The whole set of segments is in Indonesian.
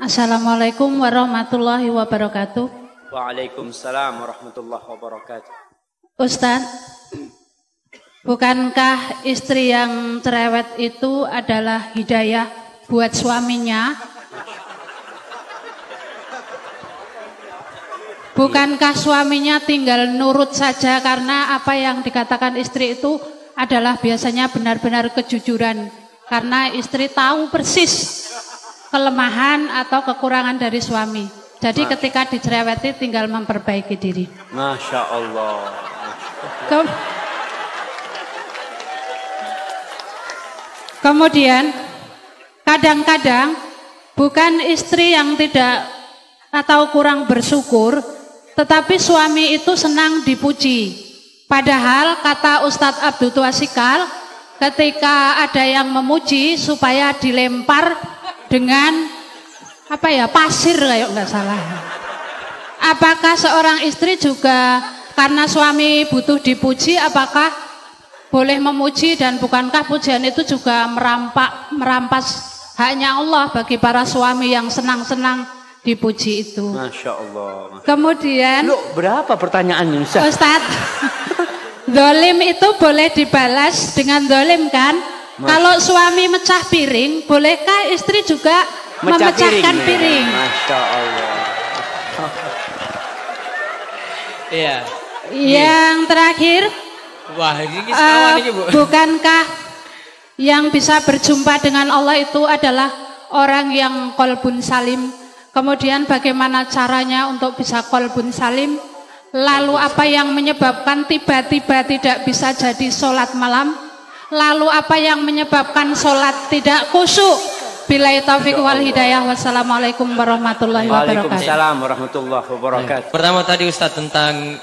Assalamualaikum warahmatullahi wabarakatuh. Waalaikumsalam warahmatullahi wabarakatuh. Ustadz, bukankah istri yang cerewet itu adalah hidayah buat suaminya? Bukankah suaminya tinggal nurut saja karena apa yang dikatakan istri itu adalah biasanya benar-benar kejujuran. Karena istri tahu persis kelemahan atau kekurangan dari suami. Jadi ketika dicereweti tinggal memperbaiki diri. Masya Allah. Kemudian kadang-kadang bukan istri yang tidak atau kurang bersyukur, tetapi suami itu senang dipuji. Padahal kata Ustadz Abdul Tuasikal, ketika ada yang memuji supaya dilempar dengan pasir kayak nggak salah. Apakah seorang istri juga karena suami butuh dipuji, apakah boleh memuji, dan bukankah pujian itu juga merampas haknya Allah bagi para suami yang senang-senang dipuji itu? Masya Allah. Kemudian, berapa pertanyaannya Ustaz? Dolim itu boleh dibalas dengan dolim kan? Kalau suami mecah piring, bolehkah istri juga memecahkan piring? Masya Allah. Iya. Yang terakhir, wah ini sekawan ini Bu. Bukankah yang bisa berjumpa dengan Allah itu adalah orang yang qalbun salim? Kemudian bagaimana caranya untuk bisa qalbun salim? Lalu apa yang menyebabkan tiba-tiba tidak bisa jadi sholat malam? Lalu apa yang menyebabkan sholat tidak khusyuk? Billahi taufiq wal hidayah. Wassalamualaikum warahmatullahi wabarakatuh. Waalaikumsalam warahmatullahi wabarakatuh. Pertama tadi Ustadz tentang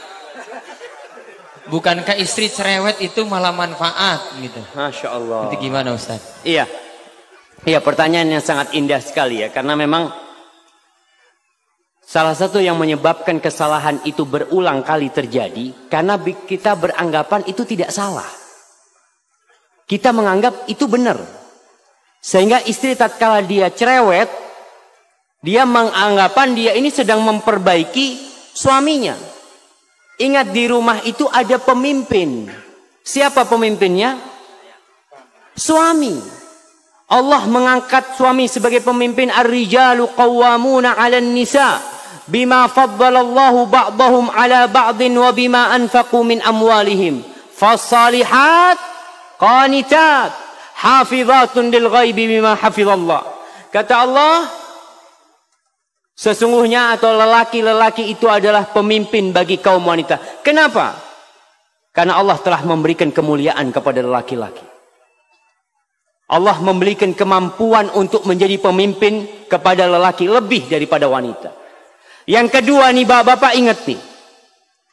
bukankah istri cerewet itu malah manfaat gitu. Masya Allah. Itu gimana Ustadz? Iya, pertanyaan yang sangat indah sekali ya. Karena memang salah satu yang menyebabkan kesalahan itu berulang kali terjadi karena kita beranggapan itu tidak salah. Kita menganggap itu benar. Sehingga istri tatkala dia cerewet, dia menganggapan dia ini sedang memperbaiki suaminya. Ingat, di rumah itu ada pemimpin. Siapa pemimpinnya? Suami. Allah mengangkat suami sebagai pemimpin. Ar-rijalu qawwamuna 'alan nisa bima faddalallahu ba'dahum 'ala ba'din wa bima anfaqu min amwalihim. Fasalihat qanitat hafizatun lil ghaibi bima hafizallah. Kata Allah, sesungguhnya atau lelaki-lelaki itu adalah pemimpin bagi kaum wanita. Kenapa? Karena Allah telah memberikan kemuliaan kepada lelaki-laki. Allah memberikan kemampuan untuk menjadi pemimpin kepada lelaki lebih daripada wanita. Yang kedua nih bapak ingat nih.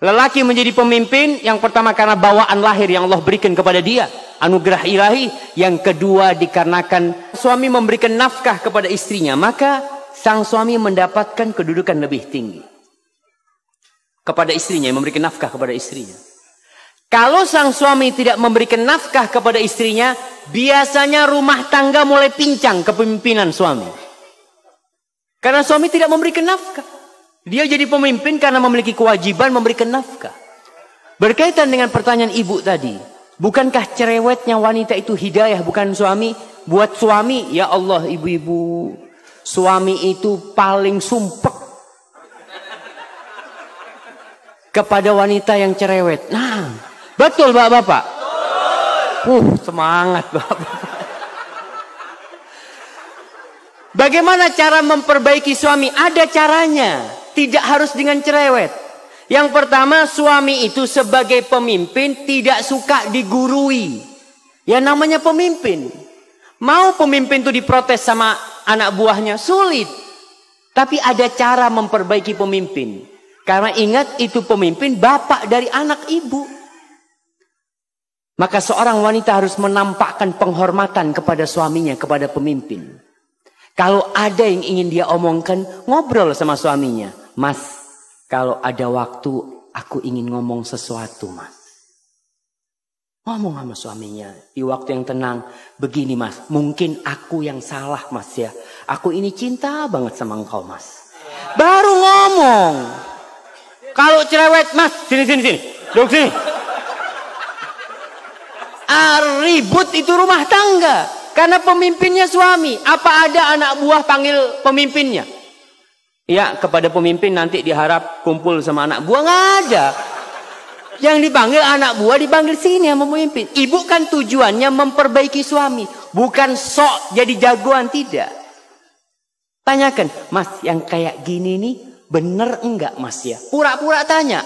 Lelaki menjadi pemimpin yang pertama karena bawaan lahir yang Allah berikan kepada dia. Anugerah ilahi. Yang kedua dikarenakan suami memberikan nafkah kepada istrinya. Maka sang suami mendapatkan kedudukan lebih tinggi kepada istrinya, memberikan nafkah kepada istrinya. Kalau sang suami tidak memberikan nafkah kepada istrinya, biasanya rumah tangga mulai pincang kepemimpinan suami. Karena suami tidak memberikan nafkah. Dia jadi pemimpin karena memiliki kewajiban memberikan nafkah. Berkaitan dengan pertanyaan ibu tadi, bukankah cerewetnya wanita itu hidayah bukan suami? Buat suami, ya Allah ibu-ibu, suami itu paling sumpek kepada wanita yang cerewet. Nah, betul bapak-bapak? Semangat bapak-bapak. Bagaimana cara memperbaiki suami? Ada caranya. Tidak harus dengan cerewet. Yang pertama, suami itu sebagai pemimpin tidak suka digurui. Ya namanya pemimpin. Mau pemimpin itu diprotes sama anak buahnya? Sulit. Tapi ada cara memperbaiki pemimpin. Karena ingat, itu pemimpin bapak dari anak ibu. Maka seorang wanita harus menampakkan penghormatan kepada suaminya, kepada pemimpin. Kalau ada yang ingin dia omongkan, ngobrol sama suaminya. Mas, kalau ada waktu aku ingin ngomong sesuatu mas. Ngomong sama suaminya di waktu yang tenang. Begini mas, mungkin aku yang salah mas ya. Aku ini cinta banget sama engkau, Mas. Baru ngomong. Kalau cerewet, Mas, sini. Duduk sini. Ribut itu rumah tangga. Karena pemimpinnya suami. Apa ada anak buah panggil pemimpinnya? Ya, kepada pemimpin nanti diharap kumpul sama anak buah. Nggak ada. Yang dipanggil anak buah dipanggil sini sama pemimpin. Ibu kan tujuannya memperbaiki suami. Bukan sok jadi jagoan, tidak. Tanyakan, Mas yang kayak gini nih bener enggak Mas ya? Pura-pura tanya.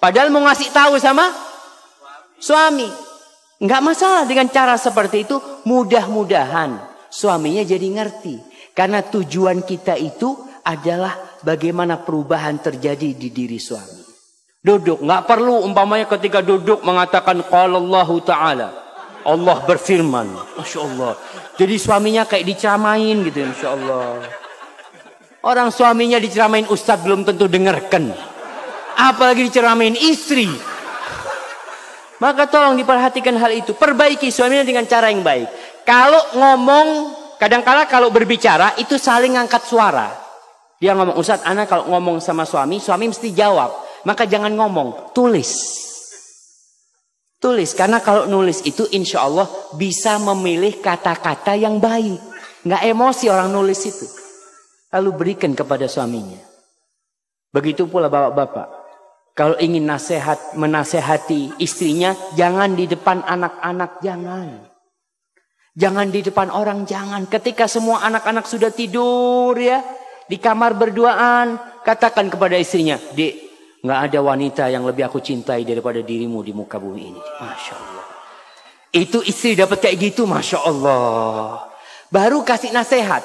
Padahal mau ngasih tahu sama suami. Enggak masalah dengan cara seperti itu. Mudah-mudahan suaminya jadi ngerti. Karena tujuan kita itu adalah bagaimana perubahan terjadi di diri suami. Duduk, nggak perlu umpamanya ketika duduk mengatakan qala Allahu Ta'ala. Allah berfirman. Masya Allah. Jadi suaminya kayak diceramain gitu, Masya Allah. Orang suaminya diceramain ustadz belum tentu dengarkan. Apalagi diceramain istri. Maka tolong diperhatikan hal itu. Perbaiki suaminya dengan cara yang baik. Kalau ngomong, kadang-kala kalau berbicara itu saling ngangkat suara. Dia ngomong, Ustadz, ana kalau ngomong sama suami mesti jawab. Maka jangan ngomong, tulis. Tulis, karena kalau nulis itu insya Allah bisa memilih kata-kata yang baik. Nggak emosi orang nulis itu. Lalu berikan kepada suaminya. Begitu pula bapak-bapak. Kalau ingin menasehati istrinya, jangan di depan anak-anak, jangan. Jangan di depan orang, jangan. Ketika semua anak-anak sudah tidur ya, di kamar berduaan, katakan kepada istrinya, Dek, nggak ada wanita yang lebih aku cintai daripada dirimu di muka bumi ini. Masya Allah. Itu istri dapat kayak gitu, Masya Allah. Baru kasih nasihat.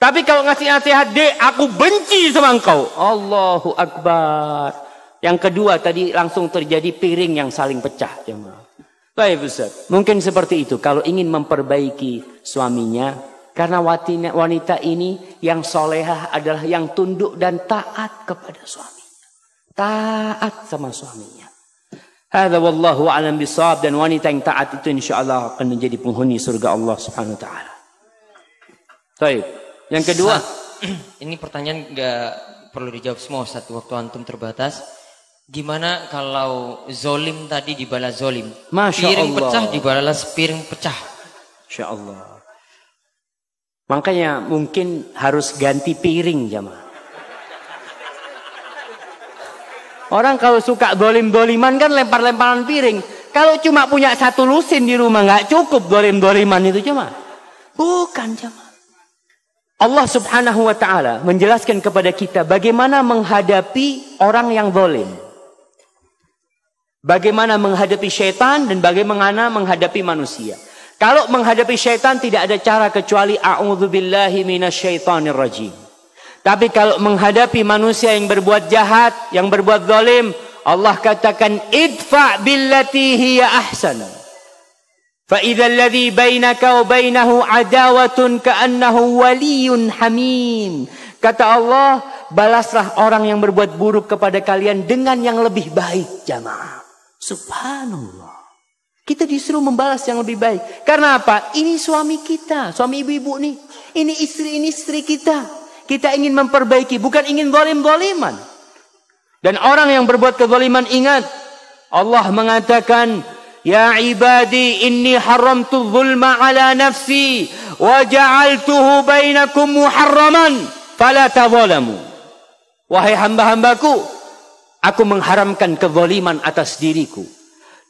Tapi kalau ngasih nasihat, Dek, aku benci sama engkau. Allahu Akbar. Yang kedua tadi langsung terjadi piring yang saling pecah. Baik Ustaz. Mungkin seperti itu. Kalau ingin memperbaiki suaminya. Karena wanita ini yang solehah adalah yang tunduk dan taat kepada suami. Taat sama suaminya. Hadza wallahu a'lam bishawab, dan wanita yang taat itu insyaallah akan menjadi penghuni surga Allah Subhanahu wa taala. Baik. Yang kedua, ini pertanyaan enggak perlu dijawab semua Ustaz, waktu antum terbatas. Gimana kalau zolim tadi dibalas zolim? Masya piring Allah. Pecah dibalas piring pecah. Masya Allah. Makanya mungkin harus ganti piring jamaah. Orang kalau suka dolim-doliman kan lempar-lemparan piring. Kalau cuma punya satu lusin di rumah nggak cukup dolim-doliman itu cuma. Bukan jemaah. Allah Subhanahu wa taala menjelaskan kepada kita bagaimana menghadapi orang yang dolim. Bagaimana menghadapi syaitan dan bagaimana menghadapi manusia. Kalau menghadapi syaitan tidak ada cara kecuali a'udzubillahi minasyaitonir rajim. Tapi kalau menghadapi manusia yang berbuat jahat, yang berbuat zalim, Allah katakan idfa billati hiya ahsan. Fa idzal ladzi bainaka wa bainahu adawatun ka'annahu waliyyun hamim. Kata Allah, balaslah orang yang berbuat buruk kepada kalian dengan yang lebih baik, jamaah. Subhanallah. Kita disuruh membalas yang lebih baik. Karena apa? Ini suami kita, suami ibu-ibu nih. Ini istri kita. Kita ingin memperbaiki, bukan ingin zalim-zaliman. Dan orang yang berbuat kezaliman, ingat, Allah mengatakan, Ya ibadi inni haramtu zulma ala nafsi wa ja'altuhu bainakum muharraman fala tadzalamu. Wahai hamba-hambaku, aku mengharamkan kezaliman atas diriku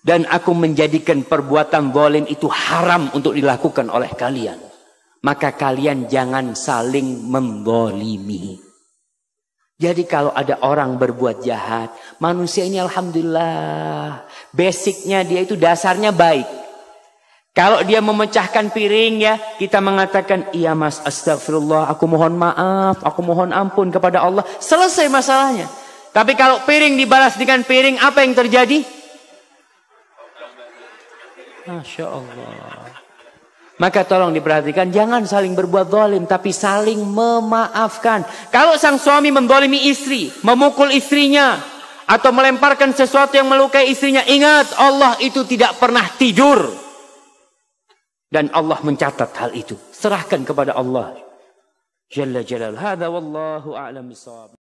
dan aku menjadikan perbuatan zalim itu haram untuk dilakukan oleh kalian. Maka kalian jangan saling menzalimi. Jadi kalau ada orang berbuat jahat, manusia ini alhamdulillah, basicnya dia itu dasarnya baik. Kalau dia memecahkan piring ya, kita mengatakan, iya mas, astagfirullah, aku mohon maaf, aku mohon ampun kepada Allah. Selesai masalahnya. Tapi kalau piring dibalas dengan piring, apa yang terjadi? Masya Allah. Maka tolong diperhatikan, jangan saling berbuat zalim, tapi saling memaafkan. Kalau sang suami menzalimi istri, memukul istrinya, atau melemparkan sesuatu yang melukai istrinya, ingat Allah itu tidak pernah tidur. Dan Allah mencatat hal itu. Serahkan kepada Allah. jalla jalal. Hadza wallahu a'lam bissawab.